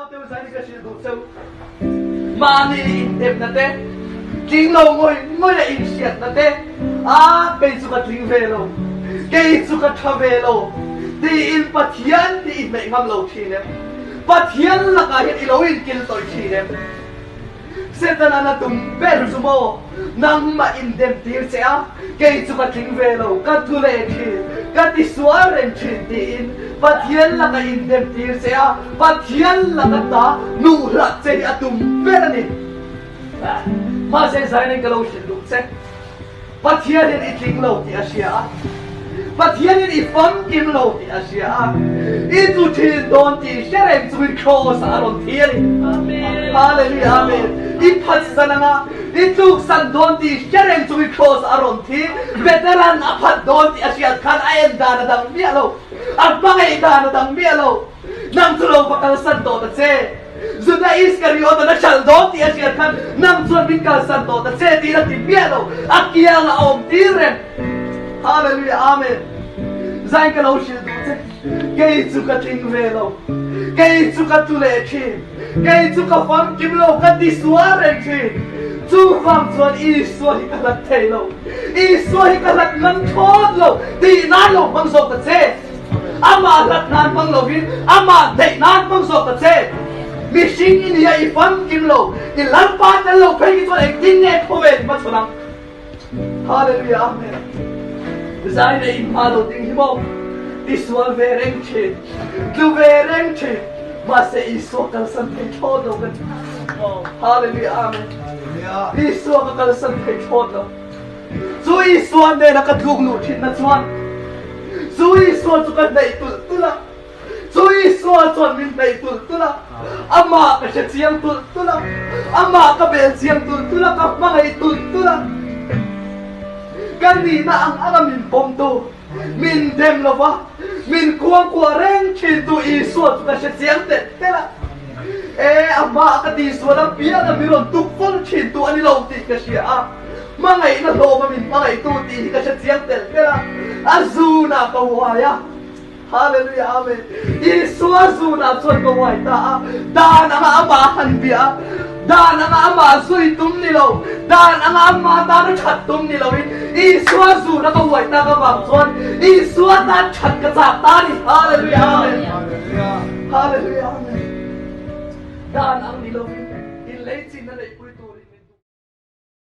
ao tiêu sai cái sự đủ sâu mà ni đẹp nè té chính lâu ngồi là in xiết nè té cái chú cái chính về lâu cái chú cái thà về lâu đi in bắt hiền đi in mẹ ngâm lâu chi nè bắt hiền là cái hiện lâu in kinh tội chi nè sẽ ta na tum bel sumo nang ma in dem tir se a cái chú cái chính về lâu cái thu lệ chi cái đi xóa rèn chi đi in bắt hiền là cái in dem tir se a bắt hiền là cái ta nu ra chơi a tum bel này mà sẽ sai nên cái lâu xin đúng sẽ bắt hiền nên ít linh lâu thì asia bắt hiền nên ít phong kim lâu thì asia ít tu thiên đón thì sẽ làm cho mình khó sa rồi thiên Hallelujah amen ít phát sinh nga ít tu san đón thì sẽ làm cho mình khó sa rồi thiên veteran phát đón thì asia kan ai đàn đằng bia lâu bang ai đàn đằng bia lâu nang tu lâu bakal san đón thế Judah Iscariot na siya doon ti Asia kan nang suan bingkal santo ta se ti na ti piano akia la om tiren Hallelujah amen Zain ka lo siya doon kay su ka ting velo kay su ka tule chi kay su ka fam kim lo ka ti suaren chi su fam suan i suan hi ka lat tay lo i suan hi ka lat man thod lo ti na lo mang sok ta se ama lat nan mang lo vin ama dei nan mang sok ta se Missing in here ifan kimlo ilampa talo pegi to ektinne khoben matsunam Hallelujah amen Zai na imalo ding himo Tiswal vereng che Tu vereng che Mase iso kalsan te chodo gan Hallelujah amen Iso kalsan te chodo Su iso ande nakatlug nu chin na chuan Su iso chukan dai tula Sui sual sual min tay tula ama ka siyang tula ama ka bel siyang tula ka mga tula kanina ang aramin pomto min dem lova min kuang kuareng chintu isuat ka siyang tela ama ka di sualang piya na miron tukfol chintu anilaw ti ka siya mga inaloma min mga ituti ka siyang tela azuna kawaya Hallelujah, amen. Isuasu na suat ko wai ta. Dan ang amahan biya. Dan ang ama sui tum nilaw. Dan ang ama ta na chat tum nilawin. Isuasu na ko wai ta ka bang suat. Isuat na chat ka sa tani. Hallelujah, amen. Hallelujah, amen. Dan ang nilawin.